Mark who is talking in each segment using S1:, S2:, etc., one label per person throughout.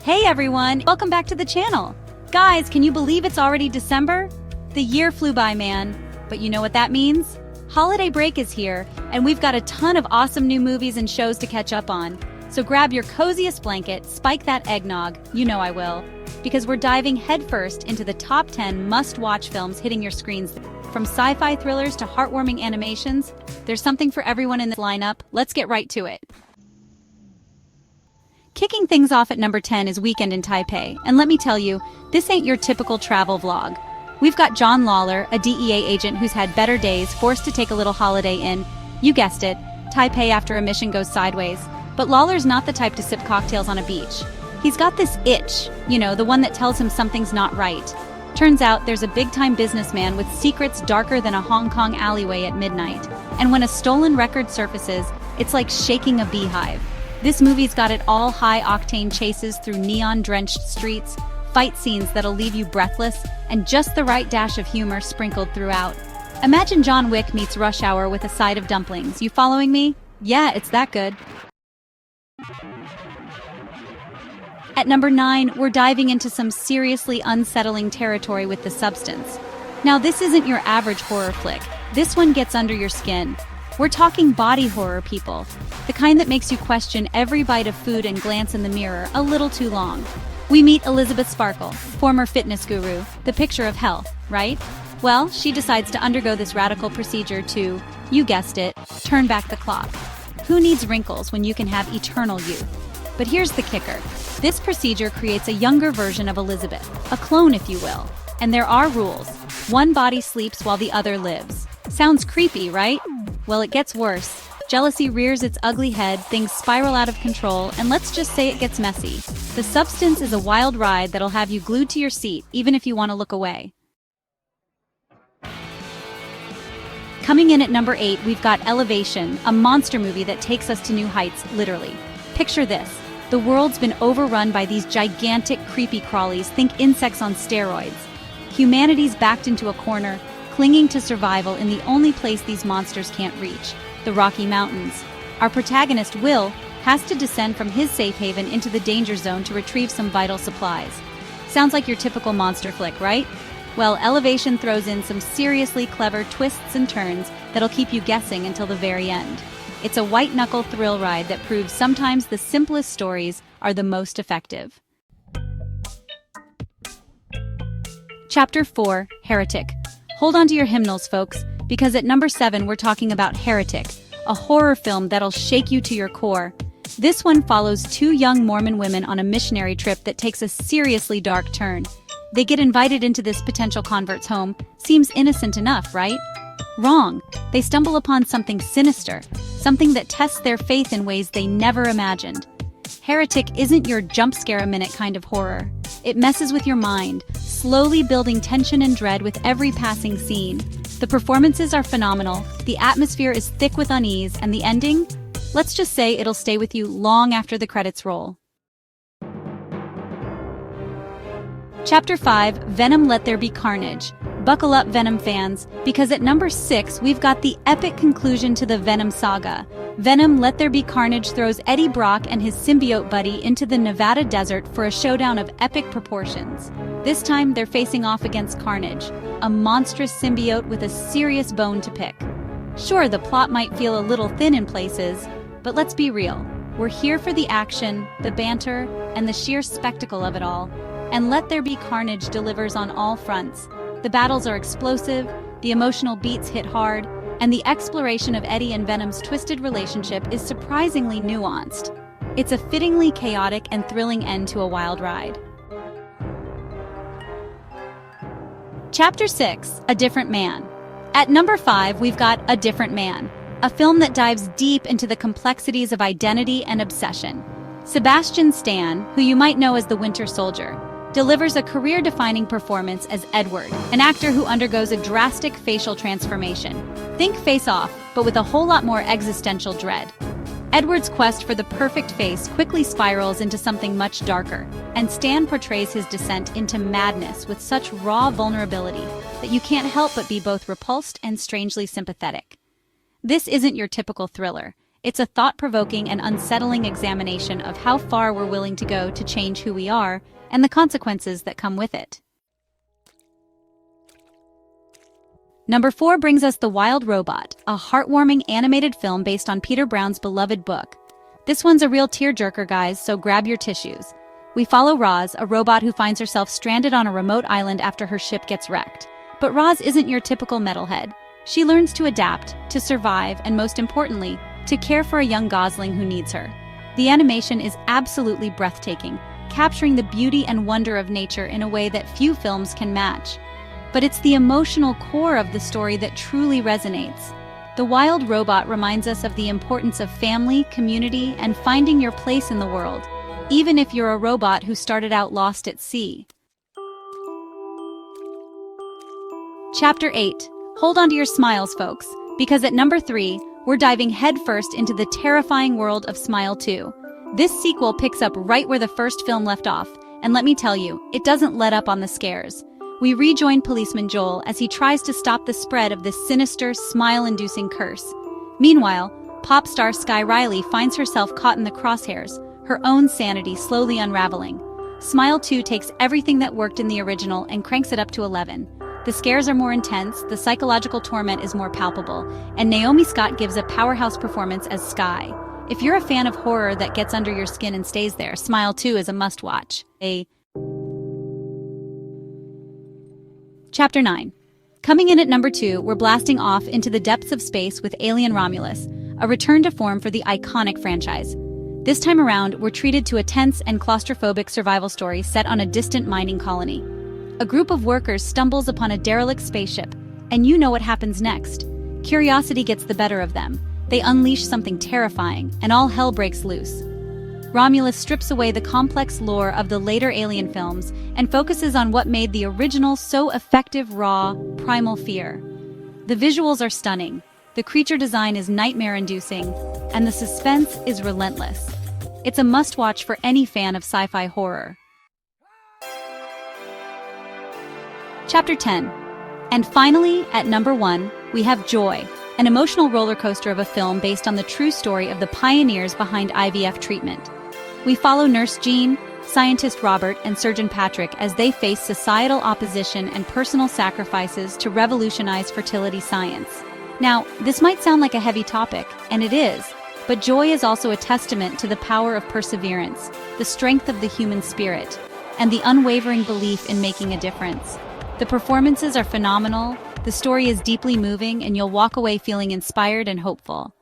S1: Hey everyone, welcome back to the channel. Guys, can you believe it's already December? The year flew by, man. But you know what that means? Holiday break is here, and we've got a ton of awesome new movies and shows to catch up on. So grab your coziest blanket, spike that eggnog, you know I will, because we're diving headfirst into the top 10 must-watch films hitting your screens. From sci-fi thrillers to heartwarming animations, there's something for everyone in this lineup. Let's get right to it. Kicking things off at number 10 is Weekend in Taipei, and let me tell you, this ain't your typical travel vlog. We've got John Lawler, a DEA agent who's had better days, forced to take a little holiday in, you guessed it, Taipei after a mission goes sideways. But Lawler's not the type to sip cocktails on a beach. He's got this itch, you know, the one that tells him something's not right. Turns out there's a big-time businessman with secrets darker than a Hong Kong alleyway at midnight. And when a stolen record surfaces, it's like shaking a beehive. This movie's got it all: high-octane chases through neon-drenched streets, fight scenes that'll leave you breathless, and just the right dash of humor sprinkled throughout. Imagine John Wick meets Rush Hour with a side of dumplings. You following me? Yeah, it's that good. At number 9, we're diving into some seriously unsettling territory with The Substance. Now, this isn't your average horror flick. This one gets under your skin. We're talking body horror, people. The kind that makes you question every bite of food and glance in the mirror a little too long. We meet Elizabeth Sparkle, former fitness guru, the picture of health, right? Well, she decides to undergo this radical procedure to, you guessed it, turn back the clock. Who needs wrinkles when you can have eternal youth? But here's the kicker. This procedure creates a younger version of Elizabeth, a clone if you will. And there are rules. One body sleeps while the other lives. Sounds creepy, right? Well, it gets worse. Jealousy rears its ugly head, things spiral out of control, and let's just say it gets messy. The Substance is a wild ride that'll have you glued to your seat, even if you want to look away. Coming in at number 8, we've got Elevation, a monster movie that takes us to new heights, literally. Picture this. The world's been overrun by these gigantic creepy crawlies, think insects on steroids. Humanity's backed into a corner, clinging to survival in the only place these monsters can't reach, the Rocky Mountains. Our protagonist, Will, has to descend from his safe haven into the danger zone to retrieve some vital supplies. Sounds like your typical monster flick, right? Well, Elevation throws in some seriously clever twists and turns that'll keep you guessing until the very end. It's a white-knuckle thrill ride that proves sometimes the simplest stories are the most effective. Chapter 4, Heretic. Hold on to your hymnals, folks, because at number 7 we're talking about Heretic, a horror film that'll shake you to your core. This one follows two young Mormon women on a missionary trip that takes a seriously dark turn. They get invited into this potential convert's home. Seems innocent enough, right? Wrong. They stumble upon something sinister, something that tests their faith in ways they never imagined. Heretic isn't your jump-scare-a-minute kind of horror. It messes with your mind, slowly building tension and dread with every passing scene. The performances are phenomenal, the atmosphere is thick with unease, and the ending? Let's just say it'll stay with you long after the credits roll. Chapter 5, Venom: Let There Be Carnage. Buckle up, Venom fans, because at number 6 we've got the epic conclusion to the Venom saga. Venom: Let There Be Carnage throws Eddie Brock and his symbiote buddy into the Nevada desert for a showdown of epic proportions. This time they're facing off against Carnage, a monstrous symbiote with a serious bone to pick. Sure, the plot might feel a little thin in places, but let's be real. We're here for the action, the banter, and the sheer spectacle of it all. And Let There Be Carnage delivers on all fronts. The battles are explosive, the emotional beats hit hard, and the exploration of Eddie and Venom's twisted relationship is surprisingly nuanced. It's a fittingly chaotic and thrilling end to a wild ride. Chapter 6, A Different Man. At number 5, we've got A Different Man, a film that dives deep into the complexities of identity and obsession. Sebastian Stan, who you might know as the Winter Soldier, delivers a career-defining performance as Edward, an actor who undergoes a drastic facial transformation. Think Face Off, but with a whole lot more existential dread. Edward's quest for the perfect face quickly spirals into something much darker, and Stan portrays his descent into madness with such raw vulnerability that you can't help but be both repulsed and strangely sympathetic. This isn't your typical thriller. It's a thought-provoking and unsettling examination of how far we're willing to go to change who we are and the consequences that come with it. Number 4 brings us The Wild Robot, a heartwarming animated film based on Peter Brown's beloved book. This one's a real tearjerker, guys, so grab your tissues. We follow Roz, a robot who finds herself stranded on a remote island after her ship gets wrecked. But Roz isn't your typical metalhead. She learns to adapt, to survive, and most importantly, to care for a young gosling who needs her. The animation is absolutely breathtaking, capturing the beauty and wonder of nature in a way that few films can match. But it's the emotional core of the story that truly resonates. The Wild Robot reminds us of the importance of family, community, and finding your place in the world, even if you're a robot who started out lost at sea. Chapter 8. Hold on to your smiles, folks, because at number 3, we're diving headfirst into the terrifying world of Smile 2. This sequel picks up right where the first film left off, and let me tell you, it doesn't let up on the scares. We rejoin policeman Joel as he tries to stop the spread of this sinister, smile-inducing curse. Meanwhile, pop star Sky Riley finds herself caught in the crosshairs, her own sanity slowly unraveling. Smile 2 takes everything that worked in the original and cranks it up to 11. The scares are more intense, the psychological torment is more palpable, and Naomi Scott gives a powerhouse performance as Sky. If you're a fan of horror that gets under your skin and stays there, Smile 2 is a must-watch. Chapter 9. Coming in at number 2, we're blasting off into the depths of space with Alien Romulus, a return to form for the iconic franchise. This time around, we're treated to a tense and claustrophobic survival story set on a distant mining colony. A group of workers stumbles upon a derelict spaceship, and you know what happens next. Curiosity gets the better of them. They unleash something terrifying, and all hell breaks loose. Romulus strips away the complex lore of the later Alien films and focuses on what made the original so effective: raw, primal fear. The visuals are stunning, the creature design is nightmare-inducing, and the suspense is relentless. It's a must-watch for any fan of sci-fi horror. Chapter 10. And finally, at number 1, we have Joy, an emotional roller coaster of a film based on the true story of the pioneers behind IVF treatment. We follow Nurse Jean, scientist Robert, and Surgeon Patrick as they face societal opposition and personal sacrifices to revolutionize fertility science. Now, this might sound like a heavy topic, and it is, but Joy is also a testament to the power of perseverance, the strength of the human spirit, and the unwavering belief in making a difference. The performances are phenomenal, the story is deeply moving, and you'll walk away feeling inspired and hopeful.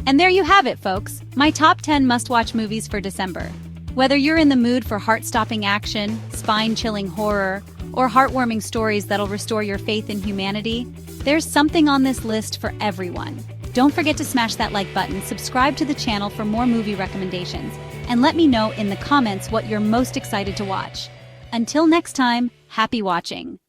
S1: And there you have it, folks, my top 10 must-watch movies for December. Whether you're in the mood for heart-stopping action, spine-chilling horror, or heartwarming stories that'll restore your faith in humanity, there's something on this list for everyone. Don't forget to smash that like button, subscribe to the channel for more movie recommendations, and let me know in the comments what you're most excited to watch. Until next time, happy watching!